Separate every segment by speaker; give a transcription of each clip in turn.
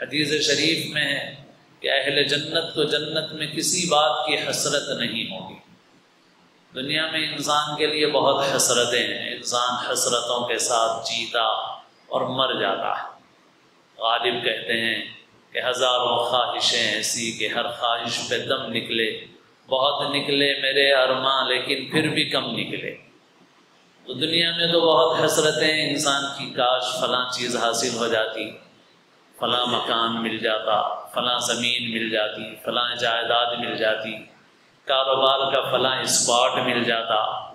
Speaker 1: حدیث شریف میں ہے کہ اہل جنت کو جنت میں کسی بات کی حسرت نہیں ہوگی۔ دنیا میں انسان کے لیے بہت حسرتیں ہیں، انسان حسرتوں کے ساتھ جیتا اور مر جاتا ہے۔ غالب کہتے ہیں کہ ہزاروں خواہشیں ایسی کہ ہر خواہش پہ دم نکلے، بہت نکلے میرے ارماں لیکن پھر بھی کم نکلے۔ تو دنیا میں تو بہت حسرتیں ہیں انسان کی، کاش فلاں چیز حاصل ہو جاتی، فلاں مکان مل جاتا، فلاں زمین مل جاتی، فلاں جائیداد مل جاتی، کاروبار کا فلاں اسپاٹ مل جاتا۔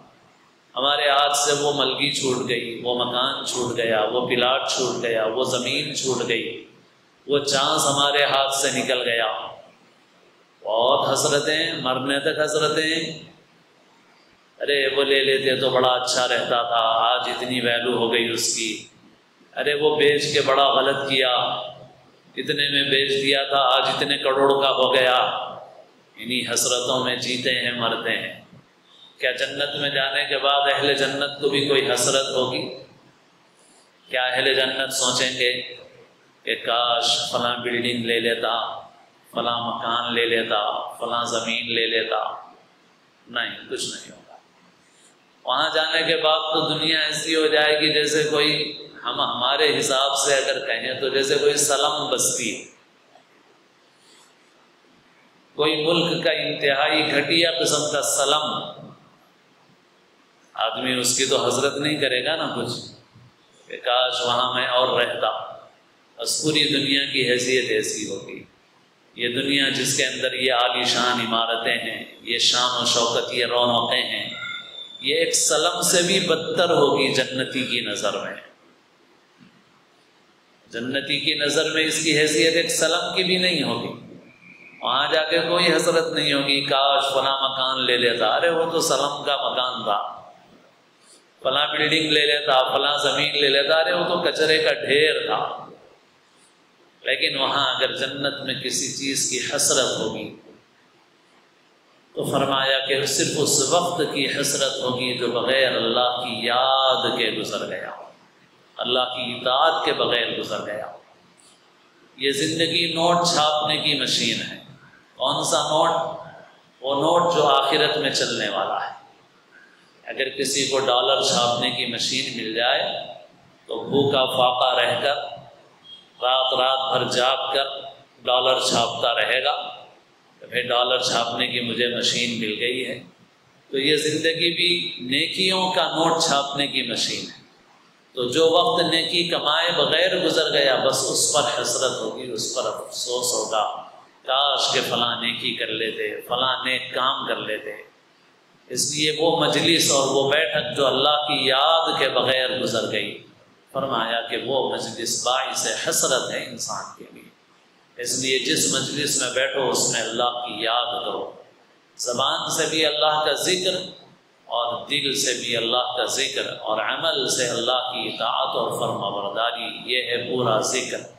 Speaker 1: ہمارے ہاتھ سے وہ ملگی چھوٹ گئی، وہ مکان چھوٹ گیا، وہ پلاٹ چھوٹ گیا، وہ زمین چھوٹ گئی، وہ چانس ہمارے ہاتھ سے نکل گیا۔ بہت حسرتیں، مرنے تک حسرتیں۔ ارے وہ لے لیتے تو بڑا اچھا رہتا تھا، آج اتنی ویلو ہو گئی اس کی۔ ارے وہ بیچ کے بڑا غلط کیا، اتنے میں بیچ دیا تھا، آج اتنے کروڑ کا ہو گیا۔ انہی حسرتوں میں جیتے ہیں، مرتے ہیں۔ کیا جنت میں جانے کے بعد اہل جنت کو بھی کوئی حسرت ہوگی؟ کیا اہل جنت سوچیں گے کہ کاش فلاں بلڈنگ لے لیتا، فلاں مکان لے لیتا، فلاں زمین لے لیتا؟ نہیں، کچھ نہیں ہوگا۔ وہاں جانے کے بعد تو دنیا ایسی ہو جائے گی جیسے کوئی، ہم ہمارے حساب سے اگر کہیں تو جیسے کوئی سلم بستی، کوئی ملک کا انتہائی گھٹیا قسم کا سلم۔ آدمی اس کی تو حسرت نہیں کرے گا نا کچھ، کہ کاش وہاں میں اور رہتا۔ بس پوری دنیا کی حیثیت ایسی ہوگی۔ یہ دنیا جس کے اندر یہ عالی شان عمارتیں ہیں، یہ شان و شوکت، یہ رونقیں ہیں، یہ ایک سلم سے بھی بدتر ہوگی جنتی کی نظر میں۔ جنتی کی نظر میں اس کی حیثیت ایک سلم کی بھی نہیں ہوگی۔ وہاں جا کے کوئی حسرت نہیں ہوگی کاش فلاں مکان لے لیتا، ارے وہ تو سلم کا مکان تھا، فلاں بلڈنگ لے لیتا، فلاں زمین لے لیتا، ارے وہ تو کچرے کا ڈھیر تھا۔ لیکن وہاں اگر جنت میں کسی چیز کی حسرت ہوگی تو فرمایا کہ صرف اس وقت کی حسرت ہوگی جو بغیر اللہ کی یاد کے گزر گیا، اللہ کی اطاعت کے بغیر گزر گیا۔ یہ زندگی نوٹ چھاپنے کی مشین ہے۔ کون سا نوٹ؟ وہ نوٹ جو آخرت میں چلنے والا ہے۔ اگر کسی کو ڈالر چھاپنے کی مشین مل جائے تو بھوکا فاقا رہ کر رات بھر جاگ کر ڈالر چھاپتا رہے گا کہ بھائی ڈالر چھاپنے کی مجھے مشین مل گئی ہے۔ تو یہ زندگی بھی نیکیوں کا نوٹ چھاپنے کی مشین ہے۔ تو جو وقت نیکی کمائے بغیر گزر گیا، بس اس پر حسرت ہوگی، اس پر افسوس ہوگا، کاش کہ فلاں نیکی کر لیتے، فلاں نیک کام کر لیتے۔ اس لیے وہ مجلس اور وہ بیٹھک جو اللہ کی یاد کے بغیر گزر گئی، فرمایا کہ وہ مجلس باعث حسرت ہے انسان کے لیے۔ اس لیے جس مجلس میں بیٹھو اس میں اللہ کی یاد کرو، زبان سے بھی اللہ کا ذکر اور دل سے بھی اللہ کا ذکر اور عمل سے اللہ کی اطاعت اور فرما برداری، یہ ہے پورا ذکر۔